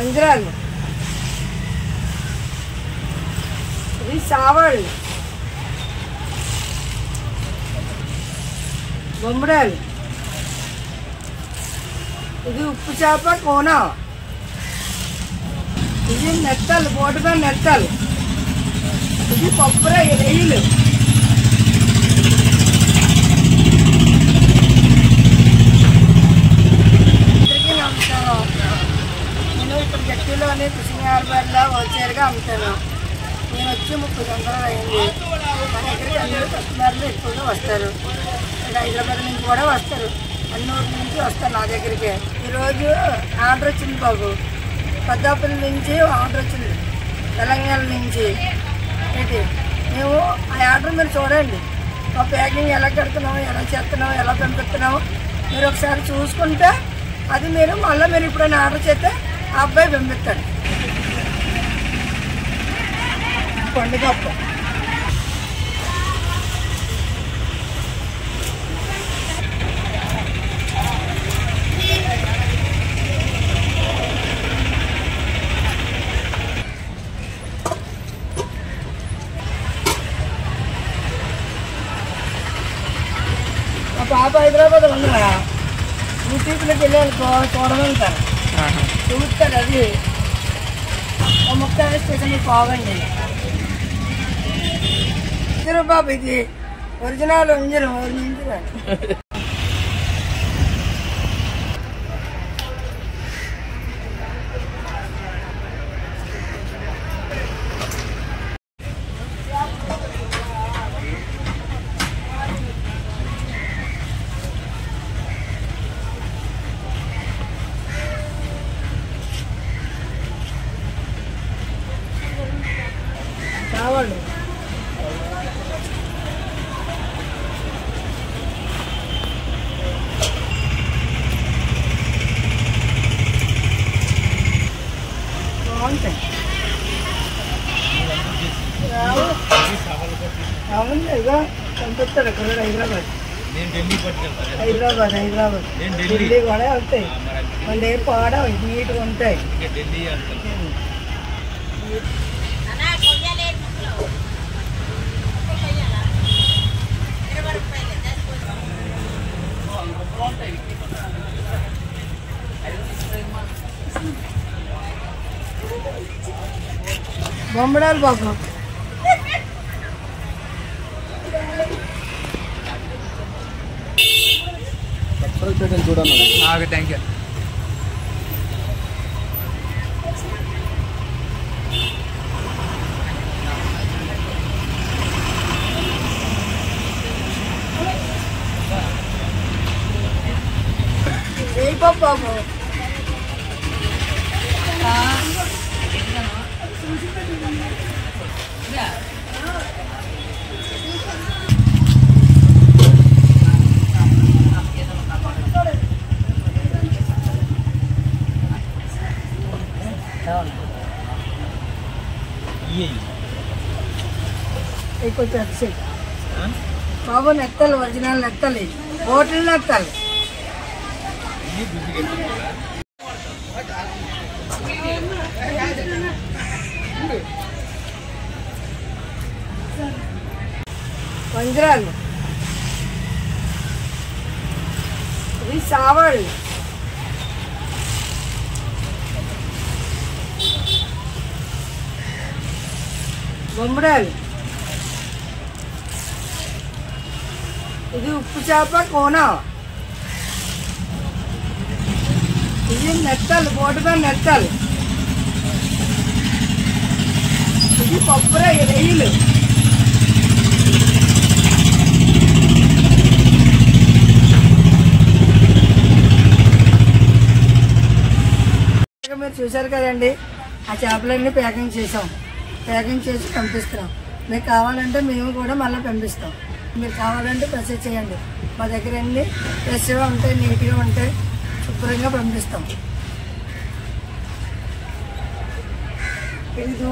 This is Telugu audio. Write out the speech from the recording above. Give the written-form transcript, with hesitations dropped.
వంజరాలు, ఇది సావాళ్ళు, బొమ్మడాలు, ఇది ఉప్పు చేప కోన, ఇది నెత్తలు, బోటుగా నెత్తలు, ఇది పప్పుర రొయ్యలు, నేను ఇక్కడ గట్టిలోని కృష్ణగారిలో వచ్చారుగా అమ్ముతాను. నేను వచ్చి 30 సంవత్సరాలు అయింది. మా దగ్గరికి అందరూ కస్టమర్లు ఎక్కువగా వస్తారు. ఇక్కడ హైదరాబాద్ నుంచి కూడా వస్తారు, అన్ని ఊర్ల నుంచి వస్తారు నా దగ్గరికి. ఈరోజు ఆర్డర్ వచ్చింది బాబు, పెద్దాపల్లి నుంచి ఆర్డర్ వచ్చింది, తెలంగాణ నుంచి. ఏంటి మేము ఆ ఆర్డర్ మీరు చూడండి, మా ప్యాకింగ్ ఎలా కడుతున్నాము, ఎలా చేస్తున్నాము, ఎలా పంపిస్తున్నాము మీరు ఒకసారి చూసుకుంటే అది మీరు మళ్ళీ మీరు ఎప్పుడైనా ఆర్డర్ చేస్తే ఆ అబ్బాయి పంపిస్తాడు. పండుగ మా పాప హైదరాబాద్ ఉన్నా యూట్యూబ్లోకి వెళ్ళాలి చూడగలుగుతారు, చూస్తారు. అది ముక్తాయి స్టేషన్ పోవండి. ఇంజరు బాబు, ఇది ఒరిజినల్ ఇంజరు. కావాలి బాగుంటాయి. అవును, ఇక పంపిస్తారు అక్కడ హైదరాబాద్ ఢిల్లీ కూడా వస్తాయి. మన దగ్గర పాడ నీట్గా ఉంటాయి. బొమ్మడాలు బాబు, చూడండి. Thank you. ఏ బాబు కొంచెం ఎక్సైట్ బాబు. నెత్తలు, ఒరిజినల్ నెత్తలు, హోటల్ నెత్తలు. వంజరాలు, ఇది సావాళ్ళు, బొమ్మడాలు, ఇది ఉప్పు చేప కోన, ఇది నెత్తలు, బోటుగా నెత్తలు, ఇది పప్పుర రొయ్యలు, మీరు చూశారు కదండి. ఆ చేపలన్నీ ప్యాకింగ్ చేసాం, ప్యాకింగ్ చేసి పంపిస్తున్నాం. మీకు కావాలంటే మేము కూడా మళ్ళీ పంపిస్తాం. మీరు కావాలంటే మెసేజ్ చేయండి. మా దగ్గర అన్ని ఫ్రెష్గా ఉంటాయి, నీట్గా ఉంటాయి, శుభ్రంగా పంపిస్తాం. ఇది